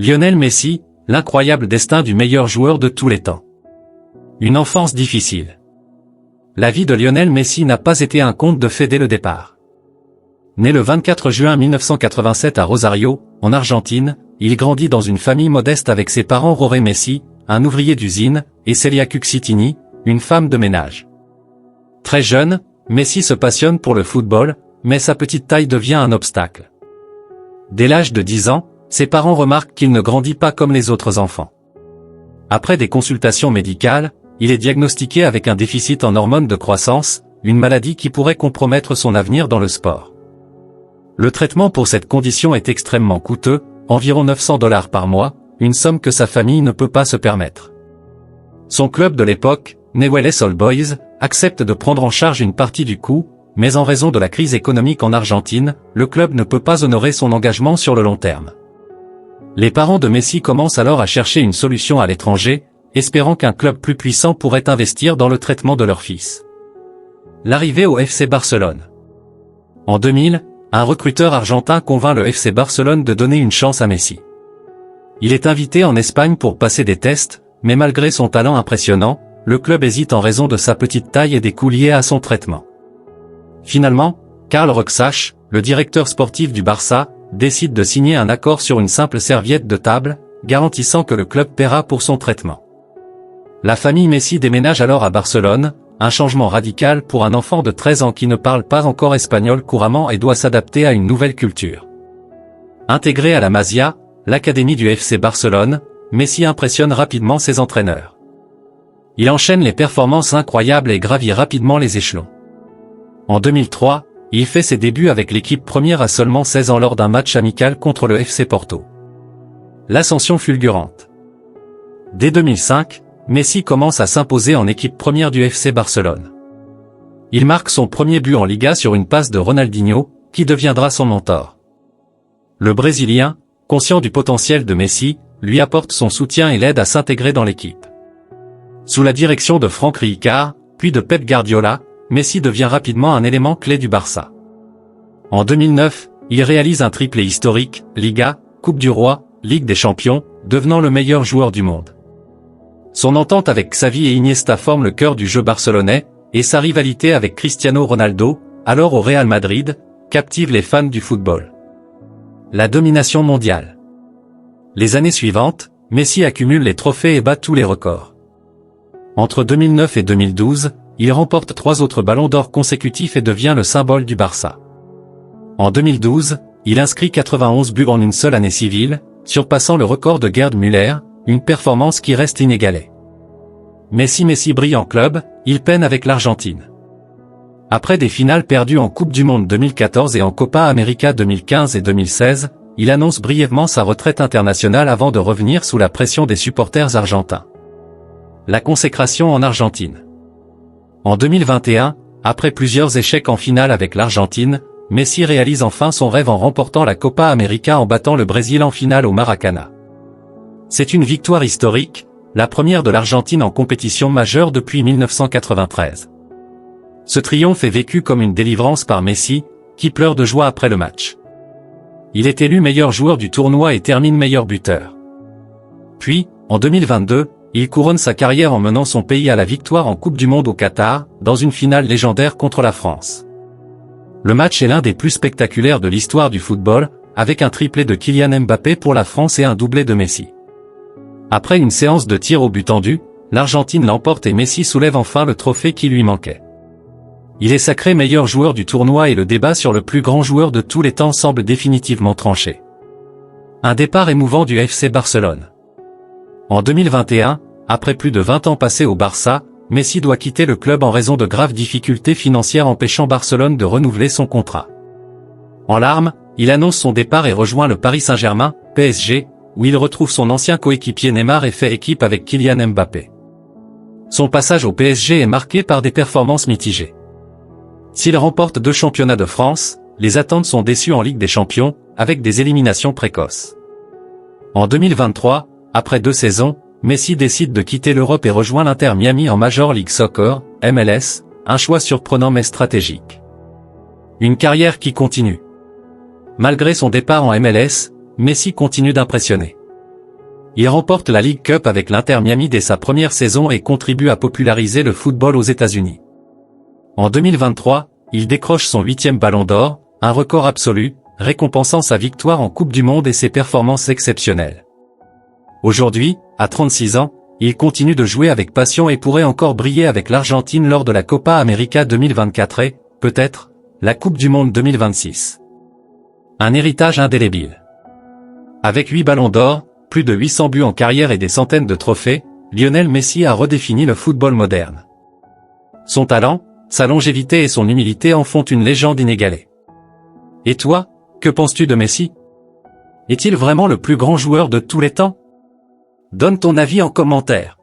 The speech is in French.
Lionel Messi, l'incroyable destin du meilleur joueur de tous les temps. Une enfance difficile. La vie de Lionel Messi n'a pas été un conte de fées dès le départ. Né le 24 juin 1987 à Rosario, en Argentine, il grandit dans une famille modeste avec ses parents Jorge Messi, un ouvrier d'usine, et Celia Cucitini, une femme de ménage. Très jeune, Messi se passionne pour le football, mais sa petite taille devient un obstacle. Dès l'âge de 10 ans, ses parents remarquent qu'il ne grandit pas comme les autres enfants. Après des consultations médicales, il est diagnostiqué avec un déficit en hormones de croissance, une maladie qui pourrait compromettre son avenir dans le sport. Le traitement pour cette condition est extrêmement coûteux, environ $900 par mois, une somme que sa famille ne peut pas se permettre. Son club de l'époque, Newell's Old Boys, accepte de prendre en charge une partie du coût, mais en raison de la crise économique en Argentine, le club ne peut pas honorer son engagement sur le long terme. Les parents de Messi commencent alors à chercher une solution à l'étranger, espérant qu'un club plus puissant pourrait investir dans le traitement de leur fils. L'arrivée au FC Barcelone. En 2000, un recruteur argentin convainc le FC Barcelone de donner une chance à Messi. Il est invité en Espagne pour passer des tests, mais malgré son talent impressionnant, le club hésite en raison de sa petite taille et des coûts liés à son traitement. Finalement, Karl Roxach, le directeur sportif du Barça, décide de signer un accord sur une simple serviette de table, garantissant que le club paiera pour son traitement. La famille Messi déménage alors à Barcelone, un changement radical pour un enfant de 13 ans qui ne parle pas encore espagnol couramment et doit s'adapter à une nouvelle culture. Intégré à la Masia, l'académie du FC Barcelone, Messi impressionne rapidement ses entraîneurs. Il enchaîne les performances incroyables et gravit rapidement les échelons. En 2003, il fait ses débuts avec l'équipe première à seulement 16 ans lors d'un match amical contre le FC Porto. L'ascension fulgurante. Dès 2005, Messi commence à s'imposer en équipe première du FC Barcelone. Il marque son premier but en Liga sur une passe de Ronaldinho, qui deviendra son mentor. Le Brésilien, conscient du potentiel de Messi, lui apporte son soutien et l'aide à s'intégrer dans l'équipe. Sous la direction de Franck Rijkaard, puis de Pep Guardiola, Messi devient rapidement un élément clé du Barça. En 2009, il réalise un triplé historique, Liga, Coupe du Roi, Ligue des Champions, devenant le meilleur joueur du monde. Son entente avec Xavi et Iniesta forme le cœur du jeu barcelonais, et sa rivalité avec Cristiano Ronaldo, alors au Real Madrid, captive les fans du football. La domination mondiale. Les années suivantes, Messi accumule les trophées et bat tous les records. Entre 2009 et 2012, il remporte 3 autres ballons d'or consécutifs et devient le symbole du Barça. En 2012, il inscrit 91 buts en une seule année civile, surpassant le record de Gerd Müller, une performance qui reste inégalée. Mais si Messi brille en club, il peine avec l'Argentine. Après des finales perdues en Coupe du Monde 2014 et en Copa América 2015 et 2016, il annonce brièvement sa retraite internationale avant de revenir sous la pression des supporters argentins. La consécration en Argentine. En 2021, après plusieurs échecs en finale avec l'Argentine, Messi réalise enfin son rêve en remportant la Copa América en battant le Brésil en finale au Maracanã. C'est une victoire historique, la première de l'Argentine en compétition majeure depuis 1993. Ce triomphe est vécu comme une délivrance par Messi, qui pleure de joie après le match. Il est élu meilleur joueur du tournoi et termine meilleur buteur. Puis, en 2022, il couronne sa carrière en menant son pays à la victoire en Coupe du Monde au Qatar, dans une finale légendaire contre la France. Le match est l'un des plus spectaculaires de l'histoire du football, avec un triplé de Kylian Mbappé pour la France et un doublé de Messi. Après une séance de tirs au but tendu, l'Argentine l'emporte et Messi soulève enfin le trophée qui lui manquait. Il est sacré meilleur joueur du tournoi et le débat sur le plus grand joueur de tous les temps semble définitivement tranché. Un départ émouvant du FC Barcelone. En 2021, après plus de 20 ans passés au Barça, Messi doit quitter le club en raison de graves difficultés financières empêchant Barcelone de renouveler son contrat. En larmes, il annonce son départ et rejoint le Paris Saint-Germain, PSG, où il retrouve son ancien coéquipier Neymar et fait équipe avec Kylian Mbappé. Son passage au PSG est marqué par des performances mitigées. S'il remporte 2 championnats de France, les attentes sont déçues en Ligue des Champions, avec des éliminations précoces. En 2023, après 2 saisons, Messi décide de quitter l'Europe et rejoint l'Inter Miami en Major League Soccer, MLS, un choix surprenant mais stratégique. Une carrière qui continue. Malgré son départ en MLS, Messi continue d'impressionner. Il remporte la League Cup avec l'Inter Miami dès sa première saison et contribue à populariser le football aux États-Unis. En 2023, il décroche son 8e Ballon d'Or, un record absolu, récompensant sa victoire en Coupe du Monde et ses performances exceptionnelles. Aujourd'hui, à 36 ans, il continue de jouer avec passion et pourrait encore briller avec l'Argentine lors de la Copa América 2024 et, peut-être, la Coupe du Monde 2026. Un héritage indélébile. Avec 8 ballons d'or, plus de 800 buts en carrière et des centaines de trophées, Lionel Messi a redéfini le football moderne. Son talent, sa longévité et son humilité en font une légende inégalée. Et toi, que penses-tu de Messi? Est-il vraiment le plus grand joueur de tous les temps? Donne ton avis en commentaire.